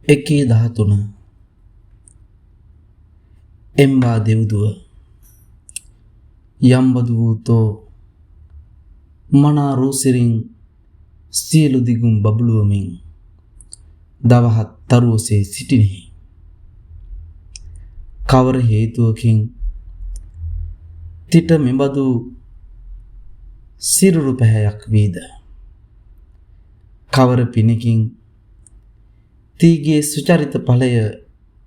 1:13 එම්බා දෙව්දුව යම්බදු වූතෝ මනා රූසිරින් සියලු දිගුම් බබළුවමින් දවහත් තරුවසේ සිටිනෙහි. කවර හේතුවකින් තිට මෙබඳු සිරුරු පැහැයක් වීද? කවර පිනකින් තීගේ සුචරිත ඵලය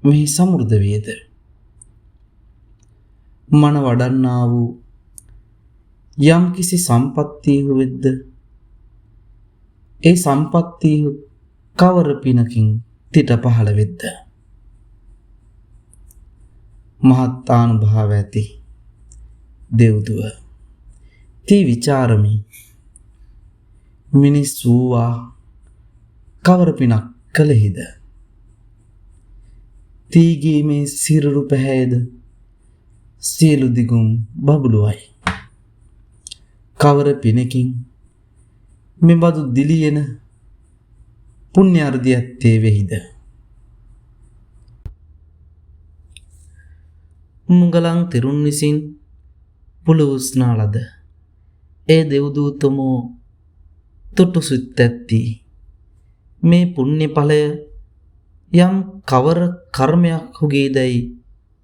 මෙහි සමෘද්ධ වේද? මන වඩන්නා වූ යම් කිසි සම්පත්තියහු වෙද්ද ඒ සම්පත්තියහු කවර පිනකින් තිට පහළ වෙද්ද? මහත්තානුභාව ඇති දෙව්දුව තී විචාරමි. මිනිස් වූවා කවර පිනක් කළෙහිද? තීගේ මේ සිරුරු පැහැයද සියලු දිගුම් බබළුවයි. කවර පිනකින් මෙබඳු දිලියෙන පුණ්‍ය අර්ධියත්තේ වෙහිද? මුගලන් තෙරුන් විසින් පුලුස්නා ලද ඒ දෙව්දූතමෝ තුටුසුත් ඇත්ති මේ පුණ්‍ය ඵලය යම් කවර කර්මයක් හුගේදැයි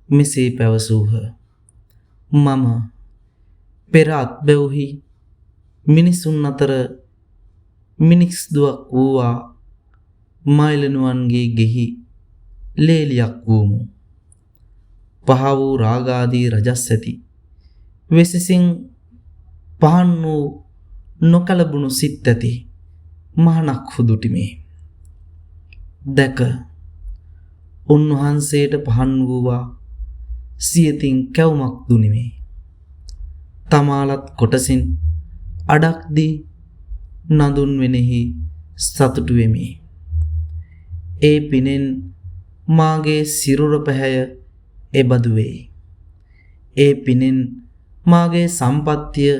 මෙසේ පැවසූහ. මම පෙර අත්බැව්හි මිනිසුන් අතර මිනිස් දුවක් වූවා මයිලනුවන්ගේ ගෙහි ලේලියක් වූමු. පහ වූ රාගාදී රජස් ඇති වෙසසින් පහන් වූ නොකලබුණු සිත් ඇති මහණක් හුදුටිමේ. දැක උන්වහන්සේට පහන් වූවා සියතින් කැවුමක් දුනිමේ. තමාලත් කොටසින් අඩක් දී නඳුන් වෙනෙහි සතුටු වෙමි. ඒ පිනෙන් මාගේ සිරුර පැහැය එබඳු වේ. ඒ පිනෙන් මාගේ සම්පත්තිය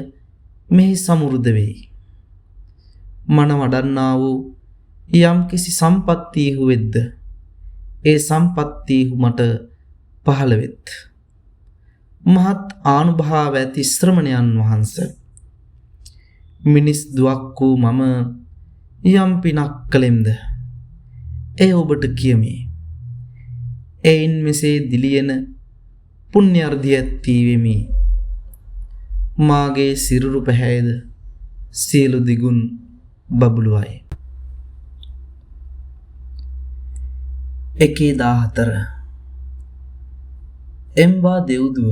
මෙහි සමෘද්ධ වෙයි. මන වඩන්නා වූ යම් කිසි සම්පත්තියහු වෙද්ද ඒ සම්පත්තියහු මට පහළ වෙත්. මහත් ආනුභාව ඇති ශ්‍රමණයන් වහන්ස, මිනිස් දුවක් වූ මම යම් පිනක් කළෙම්ද එය ඔබට කියමි. එයින් මෙසේ දිලියෙන පුණ්‍ය අර්ධිය ඇත්තී වෙමි. මාගේ සිරුරු පැහැයද සියලු දිගුන් බබළුවයි. 1:14 එම්බා දෙව්දුව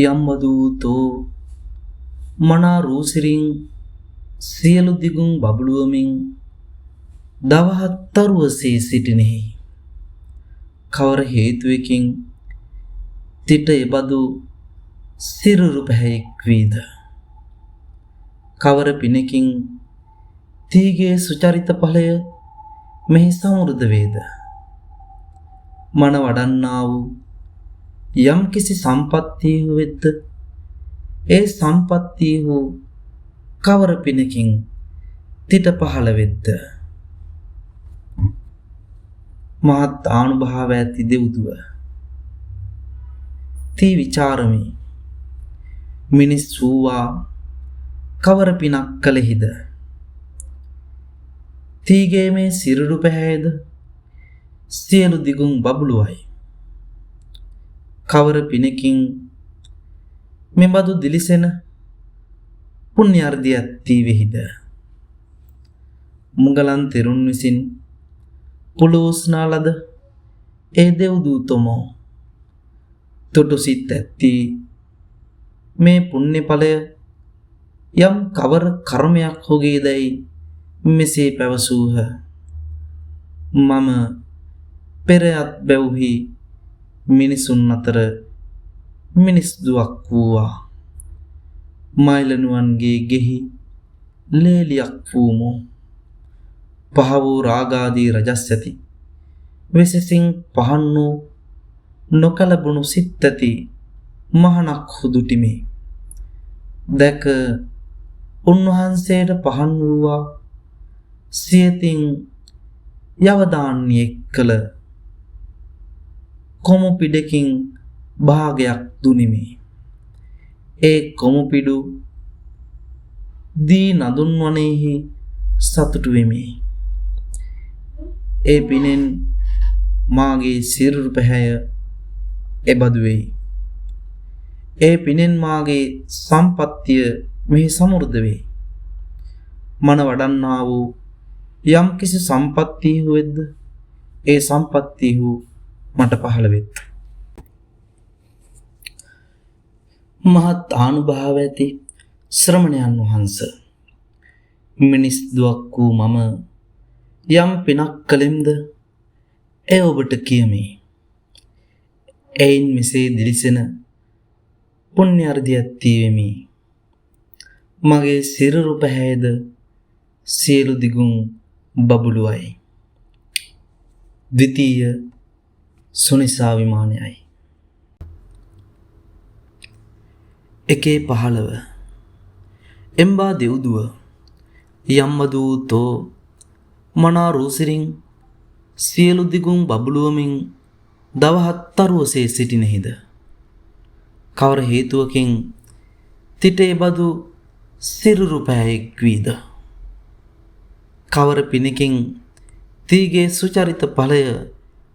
යම්බදූතෝ මනා රූසිරින් සියලු දිගුම් බබළුවමින් දවහත් තරුවසේ සිටිනෙහි. කවර හේතුවකින් තිට එබඳු සිරුරු පැහැයෙක් වීද? කවර පිනකින් තීගේ සුචරිත ඵලය මෙහි සමෘද්ධ වේද? මන වඩන්නා වූ යම් කිසි සම්පත්තියහු වෙද්ද ඒ සම්පත්තියහු කවර පිනකින් තිට පහළ වෙද්ද? මහත් ආනුභාව ඇති දෙව්දුව තී විචාරමි. මිනිස් වූවා කවර පිනක් කළෙහිද? තීගේ මේ සිරුරු පැහැයද සියලු දිගුම් බබළුවයි. කවර පිනකින් මෙබඳු දිලිසෙන පුණ්‍ය අර්ධිය ඇත්තී වෙහිද? මුගලන් තෙරුන් විසින් පුලුස්නා ලද ඒ දෙව්දූතමෝ තුටුසිත් ඇත්ති මේ පුණ්‍ය ඵලය යම් කවර කර්මයක් හොගේදැයි මෙසේ පැවසූහ. මම පෙර අත්බැව්හි මිනිසුන් අතර මිනිස් දුවක් වූවා මයිලනුවන්ගේ ගෙහි ලේලියක් වූමු. පහ වූ රාගාදී රජස් ඇති වෙසසින් පහන් වූ නොකලබුණු සිත් ඇති මහණක් හුදුටිමේ. දැක උන්වහන්සේට පහන් වූවා සියතින් යවදාන්නේ කළ කොමු පිඩකින් භාගයක් දුනිමි. ඒ කොමු පිඩු දී නදුන් වනයෙහි සතුටු වෙමි. ඒ පිනෙන් මාගේ සිරුරු පැහැය එබඳු වෙයි. ඒ පිනෙන් මාගේ සම්පත්තිය මෙහි සමෘද්ධ වේ. මන වඩන්නා වූ යම් කිසි සම්පත්තියහු වෙද්ද ඒ සම්පත්තියහු මට පහළ වෙත්. මහත් ආනුභාව ඇති ශ්‍රමණයන් වහන්ස, මිනිස් දුවක් වූ මම යම් පිනක් කළෙම්ද එය ඔබට කියමි. එයින් මෙසේ දිලිසෙන පුණ්‍ය අර්ධියක් තියවෙමි. මගේ සිරුරු පැහැයද සියලු දිගුම් බබළුවයි. ද්විතීය සුනිසා විමානයයි. 1:15 එම්බා දෙව්දුව යම්මදූතෝ මනා රූසිරින් සියලු දිගුම් බබළුවමින් දවහත්තරුවසේ සිටිනෙහිද? කවර හේතුවකින් තිටේ බදු සිරුරු පැහැයෙක් වීද? කවර පිනකින් තීගේ සුචරිත ඵලය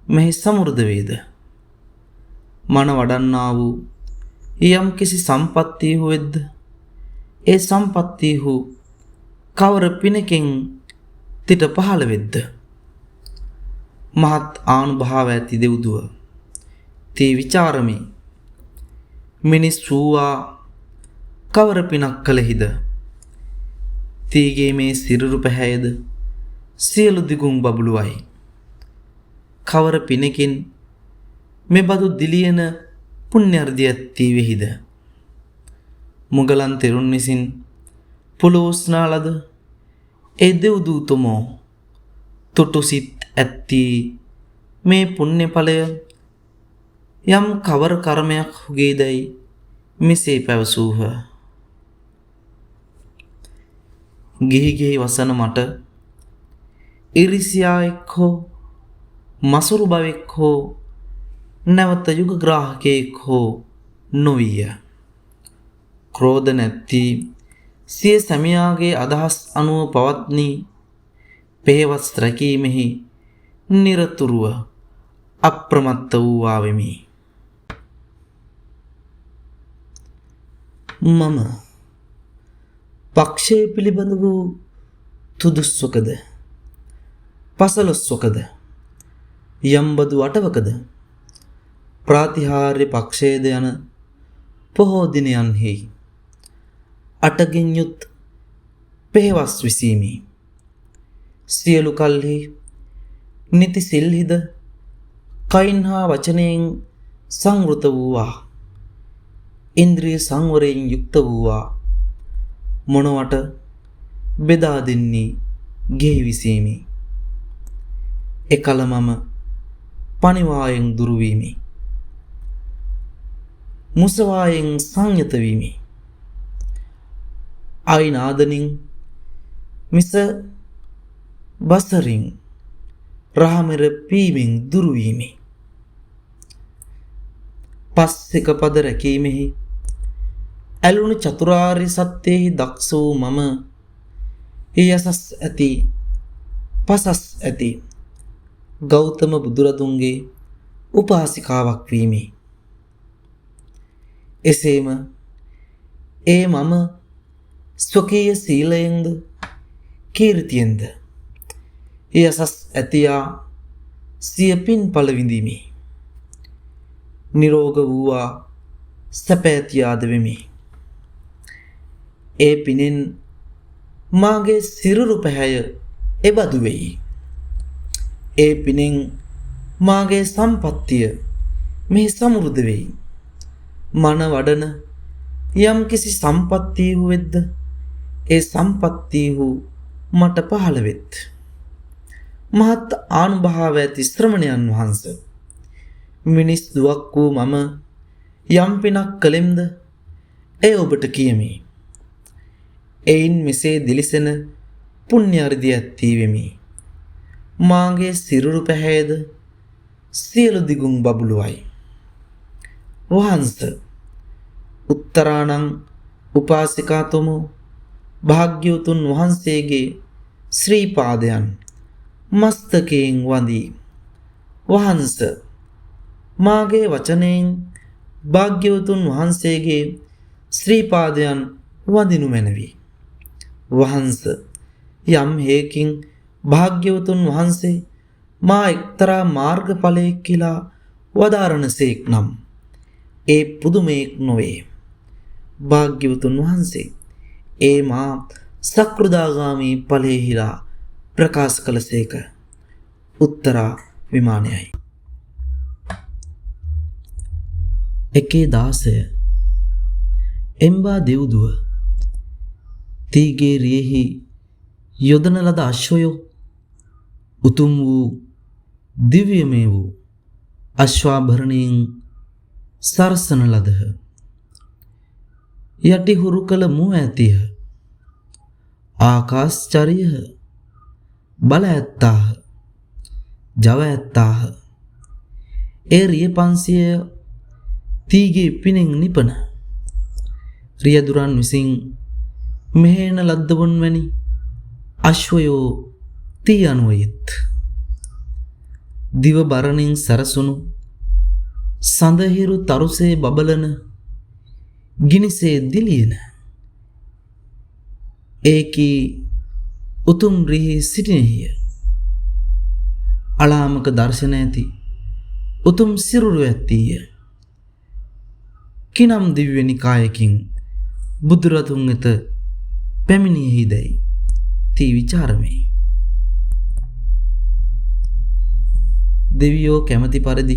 මෙහි සමෘද්ධ වේද? මන වඩන්නා වූ යම් කිසි සම්පත්තියහු වෙද්ද ඒ සම්පත්තියහු කවර පිනකින් තිට පහළ වෙද්ද? මහත් ආනුභාව ඇති දෙව්දුව තී විචාරමි. මිනිස් වූවා කවර පිනක් කළෙහිද? තීගේ මේ සිරුරු පැහැයද සියලු දිගුම් බබළුවයි. කවර පිනකින් මෙබඳු දිලියන පුණ්‍යර්ධියක් තීවෙහිද? මුගලන් තෙරුන් විසින් පුලෝස්නා ලද ඒ දෙව්දූතමෝ තුටුසිත ඇත්ති මේ පුණ්‍ය ඵලය යම් කවර කර්මයක් හුගේදයි මෙසේ පැවසූහ. ගිහි වසන මට ඉරිසියාවෙක් හෝ මසුරු බවෙක් හෝ නැවත යුග ග්‍රාහකයෙක් හෝ නොවිය. ක්‍රෝධ නැත්ති සිය සැමියාගේ අදහස් අනුව පවත්නි පෙහෙවස් රැකීමෙහි නිරතුරුව අප්‍රමත්ත වූවා වෙමි. මම පක්ෂය පිළිබඳ වූ තුදුස්වකද පසළොස්වකද යම්බදු අටවකද ප්‍රාතිහාර්ය පක්ෂයද යන පොහෝ දිනයන්හි අටකින් යුත් පෙහෙවස් විසීමි. සියලු කල්හි නිති සිල්හිද කයින් හා වචනයෙන් සංවෘත වූවා, ඉන්ද්‍රිය සංවරයෙන් යුක්ත වූවා, මොනවට බෙදා දෙන්නේ ගෙහි විසීමි. එකල මම පණිවායෙන් දුරුවීමි, මුසවායෙන් සංයත වීමි, අයිනාදනින් මිස බසරින් රාමෙර පීමෙන් දුරුවීමි. පස්සික පද රැකීමෙහි ඇලුණු චතුරාර්ය සත්‍යෙහි දක්ෂ වූ මම යසස් ඇති පසස් ඇති ගෞතම බුදුරදුන්ගේ උපාසිකාවක් වීමි. එසේම ඒ මම ස්වකීය සීලයෙන්ද කීර්තියෙන්ද යසස් ඇතියා සිය පින් පල විඳීමි. නිරෝග වූවා සැපෑතියාද වෙමි. ඒ පිනෙන් මාගේ සිරුරු පැහැය එබඳු වෙයි. ඒ පිනෙන් මාගේ සම්පත්තිය මෙහි සමෘද්ධ වෙයි. මන වඩන යම් කිසි සම්පත්තියහු වෙද්ද ඒ සම්පත්තියහු මට පහළ වෙත්. මහත් ආනුභාව ඇති ශ්‍රමණයන් වහන්ස, මිනිස් දුවක් වූ මම යම් පිනක් කළෙම්ද එය ඔබට කියමි. එයින් මෙසේ දිලිසෙන පුණ්‍ය අර්ධියක් තීවෙමි. මාගේ සිරුරු පැහැයද සියලු දිගුම් බබළුවයි. වහන්ස උත්තරාණං උපාසිකාතුමෝ භාග්‍යවතුන් වහන්සේගේ ශ්‍රී පාදයන් මස්තකයෙන් වඳී. වහන්ස මාගේ වචනයෙන් භාග්‍යවතුන් වහන්සේගේ ශ්‍රී පාදයන් වඳිනු මැනවි. වහන්ස යම් හේකින් භාග්‍යවතුන් වහන්සේ මා එක්තරා මාර්ගඵලයක් කියලා වදාරණසේක් නම් ඒ පුදුමයක් නොවේ. භාග්‍යවතුන් වහන්සේ ඒ මා සක්‍රුදාගාමී ඵලයෙහිලා ප්‍රකාශ කළසේක. උත්තරා විමානයයි. 1:16 එම්බා දෙව්දුව තීගේ රියෙහි යොදන ලද අශ්වයෝ උතුම් වූ දිව්‍යමය වූ අශ්වාභරණයෙන් සරසන ලදහ. යටි හුරු කළ මුව ඇතිහ. ආකාශ්චරියහ බල ඇත්තාහ. ජව ඇත්තාහ. ඒ රිය 500 තීගේ පිනෙන් නිපන රියදුරන් විසින් මෙහෙණ ලද්දවන් වැනි අශ්වයෝ තී අනුවයෙත්. දිව බරණින් සරසුණු සඳහිරු තරුසේ බබලන ගිනිසේ දිලියන ඒකී උතුම් රිහි සිටිනෙහිය. අලාමක දර්ශන ඇති උතුම් සිරුරු ඇත්තීය. කිනම් දිව්‍ය නිකායකින් බුදුරදුන් වෙත පැමිණියෙහිදැයි තී විචාරමේ. දෙවියෝ කැමති පරිදි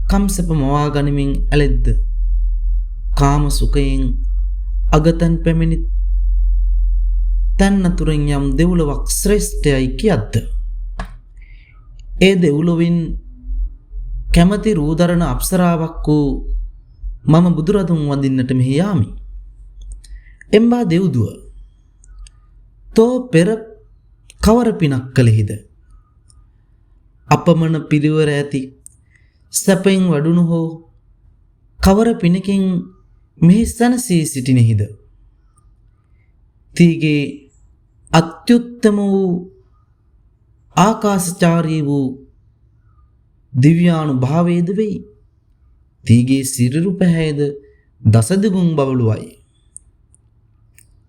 කම්සප මවා ගනිමින් ඇලෙද්ද කාම සුඛයෙන් අගතන් පැමිණි තන් අතුරෙන් යම් දෙව්ලොවක් ශ්‍රේෂ්ඨයයි කියද්ද ඒ දෙව්ලොවින් කැමති රූදරණ අප්සරාවක් වූ මම බුදුරදුන් වඳින්නට මෙහි යාමි. එම්බා දෙව්දුව තෝ පෙර කවර පිනක් කළෙහිද? අපමණ පිරිවර ඇති සැපෙන් වඩුණු හෝ කවර පිනකින් මෙහි සැනසී සිටිනෙහිද? තීගේ අත්‍යුත්තම වූ ආකාශචාරී වූ දිව්‍යානුභාවයේද වෙයි. තීගේ සිරුරු පැහැයද දසදිගුම් බබළුවයි.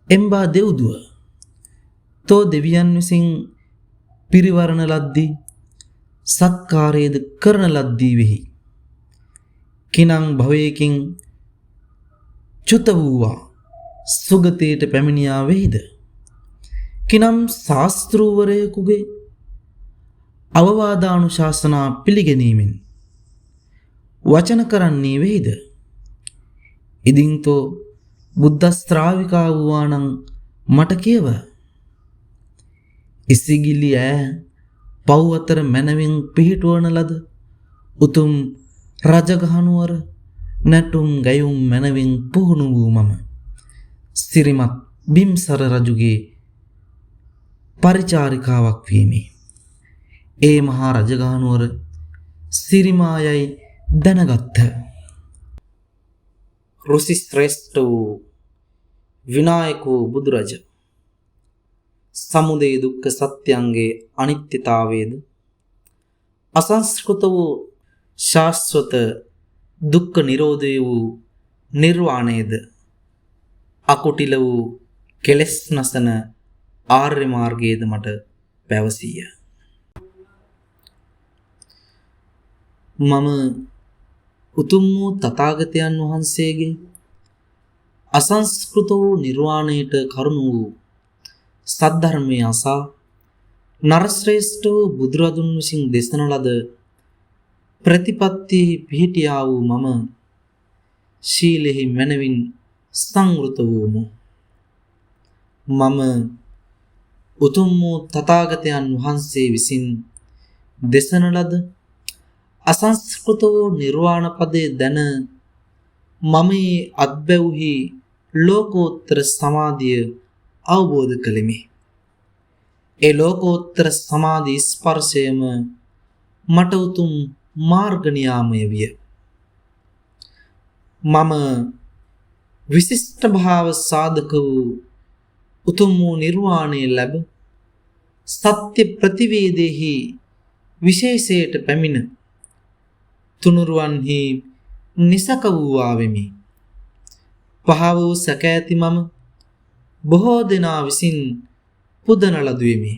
එම්බා දෙව්දුව තෝ දෙවියන් විසින් පිරිවරණ ලද්දී සත්කාරයේද කරන ලද්දී වෙහි. කිනං භවයකින් චුත වූවා සුගතයට පැමිණියා වෙහිද? කිනම් ශාස්ත්‍රූවරයෙකුගේ අවවාදානුශාසනා පිළිගැනීමෙන් වචන කරන්නේ වෙහිද? ඉදින් තෝ බුද්ධ ශ්‍රාවිකා වූවා නම් මට කියව. ඉසිගිලි ඈ පව් අතර මැනවින් පිහිටුවන ලද උතුම් රජගහනුවර නැටුම් ගැයුම් මැනවින් පුහුණු වූ මම සිරිමත් බිම්සර රජුගේ පරිචාරිකාවක් වීමි. ඒ මහා රජගහනුවර සිරිමායයි දැනගත්හ. රුසි ශ්‍රේෂ්ඨ වූ විනායක වූ බුදුරජ සමුදය දුක්ඛ සත්‍යංගේ අනිත්‍යතාවයේද අසංස්කෘත වූ ශාස්වත දුක්ඛ නිරෝධය වූ නිර්වාණයද අකුටිල වූ කෙලෙස් නසන ආර්ය මාර්ගයේද මට පැවසීය. මම උතුම් වූ තථාගතයන් වහන්සේගේ අසංස්කෘත වූ නිර්වාණයට කරුණ වූ සද්ධර්මය අසා නරශ්‍රේෂ්ඨ වූ බුදුරදුන් විසින් දේශන ලද ප්‍රතිපත්තියෙහි පිහිටියා වූ මම ශීලෙහි මැනවින් සංවෘත වූමු. මම උතුම් වූ තථාගතයන් වහන්සේ විසින් දේශන ලද අසංස්කෘත වූ නිර්වාණ පදයේ දැන මම අත්බැව්හි ලෝකෝත්තර සමාධිය අවබෝධ කළෙමි. ඒ ලෝකෝත්තර සමාධි ස්පර්ශයම මට උතුම් මාර්ග නියාමය විය. මම විශිෂ්ට භාව සාධක වූ උතුම් වූ නිර්වාණය ලැබ සත්‍ය ප්‍රතිවේදෙහි විශේෂයට පැමිණ තුනුරුවන්හි නිසක වූවා වෙමි. පහ වූ සැක ඇති මම බොහෝ දෙනා විසින් පුදන ලදුවෙමි.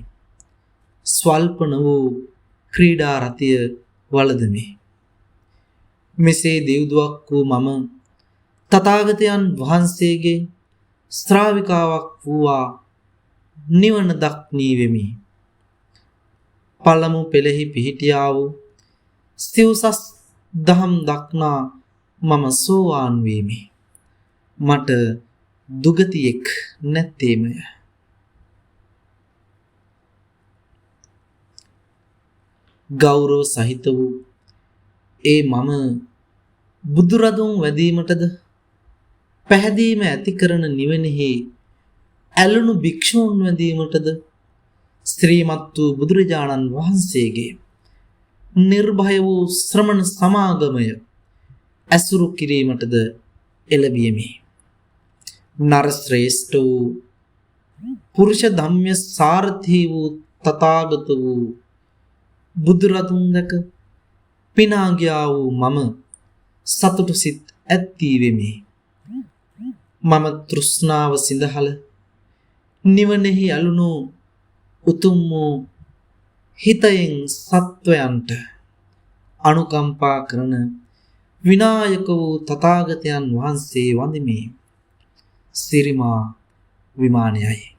ස්වල්පන වූ ක්‍රීඩා රතිය වළදමි. මෙසේ දෙව්දුවක් වූ මම තථාගතයන් වහන්සේගේ ශ්‍රාවිකාවක් වූවා නිවන දක්නී වෙමි. පළමු පෙළෙහි පිහිටියා වූ සිව්සස් දහම් දක්නා මම සෝවාන් වීමි. මට දුගතියෙක් නැත්තේමය. ගෞරව සහිත වූ ඒ මම බුදුරදුන් වැදීමටද පැහැදීම ඇති කරන නිවනෙහි ඇලුණු භික්ෂූන් වැදීමටද ශ්‍රීමත් වූ බුදුරජාණන් වහන්සේගේ නිර්භය වූ ශ්‍රමණ සමාගමය ඇසුරු කිරීමටද එළඹියෙමි. නර ශ්‍රේෂ්ඨ වූ පුරුෂ ධම්ම්‍ය සාරථී වූ තථාගත වූ බුදුරදුන් දැක පිනා ගියා වූ මම සතුටු සිත් ඇත්ති වෙමි. මම තෘෂ්ණාව සිඳහල නිවනෙහි අලුණු උතුම් වූ හිතයෙන් සත්වයන්ට අනුකම්පා කරන විනායක වූ තථාගතයන් වහන්සේ වඳිමි. සිරිමා විමානයයි.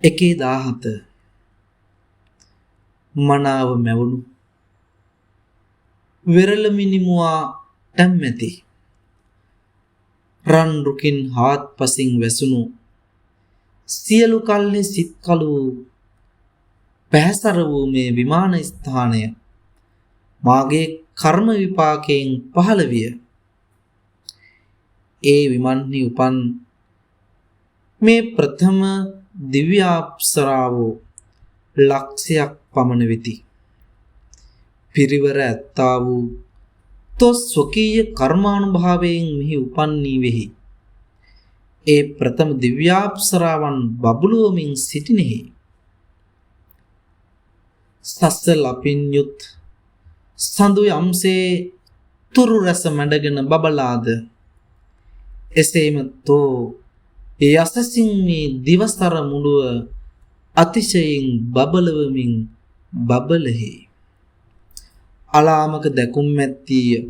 එකේ 17 මනාව මැවුණු වෙරළ මිනිමුවා ටැම්මැති රන් රුකින් හාත්පසින් වැසුණු සියලු කල්හි සිත් කළු පැහැසර වූ මේ විමාන ස්ථානය මාගේ කර්ම විපාකයෙන් පහළ විය. ඒ විමන්හි උපන් මේ ප්‍රථම දිව්‍යාප්සරාවෝ ලක්ෂයක් පමණ වෙති. පිරිවර ඇත්තා වූ තෝ ස්වකීය කර්මානුභාවයෙන් මෙහි උපන්නී වෙහි. ඒ ප්‍රථම දිව්‍යාප්සරාවන් බබළුවමින් සිටිනෙහි. සස්ස ලපින් යුත් සඳු යම්සේ තුරු රැස මැඩගෙන බබලාද එසේම තෝ යසසින් මේ දිවසර මුළුව අතිශයින් බබලවමින් බබලෙහි. අලාමක දැකුම් ඇත්තීය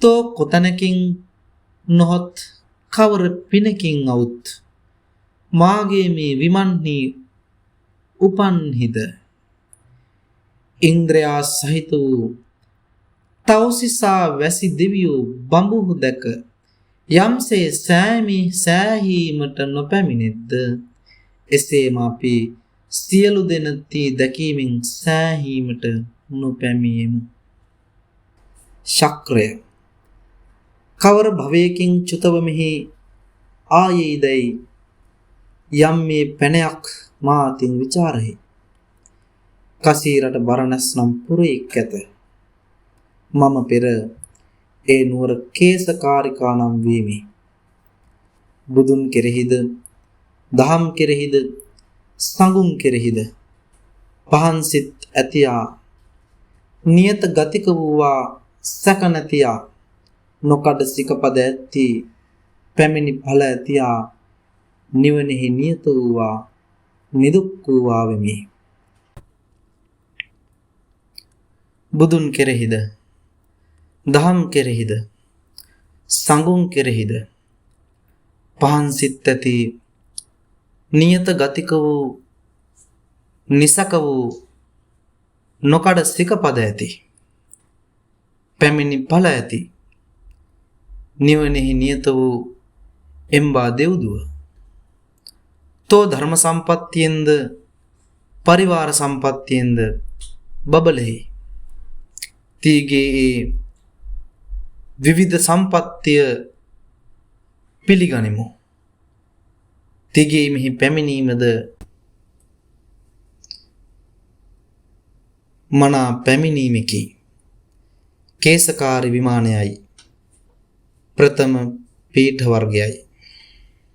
තෝ කොතැනකින් නොහොත් කවර පිනකින් අවුත් මාගේ මේ විමන්හි උපන්හිද. ඉන්ද්‍රයා සහිත වූ තවුසිසා වැසි දෙවියෝ බඹුහු දැක යම්සේ සෑහීමට නොපැමිණෙද්ද එසේම අපි සියලු දෙනති දැකීමෙන් සෑහීමට නොපැමිණෙමු. ශක්‍රය කවර භවයකින් චුතව මෙහි ආයේදයි යම් මේ පැනයක් මාතින් ਵਿਚාරෙහි. කසීරට බරණැස් නම් පුරෙක් ඇත. මම පෙර ඒ නුවර කේසකාරිකා නම් වීමි. බුදුන් කෙරෙහිද දහම් කෙරෙහිද සංඝුන් කෙරෙහිද පහන් සිත් ඇතියා නියත ගතික වූවා සැක නැතියා නොකඩ සිකපද ඇති පැමිණි ඵල ඇතියා නිවනෙහි නියත වූවා නිදුක් වූවා වෙමි. බුදුන් කෙරෙහිද දහම් කෙරෙහිද සංඝුන් කෙරෙහිද පහන් සිත් ඇති නියත ගතික වූ නිසක වූ නොකඩ සිකපද ඇති පැමිණි ඵල ඇති නිවනෙහි නියත වූ එම්බා දෙව්දුව තෝ ධර්ම සම්පත්තියෙන්ද පරිවාර සම්පත්තියෙන්ද බබලෙහි. තීගේ විවිධ සම්පත්තිය පිළිගනිමු. තිගේ මෙහි පැමිණීමද මනා පැමිණීමකි. කේසකාරි විමානයයි. ප්‍රථම පීඨ වර්ගයයි.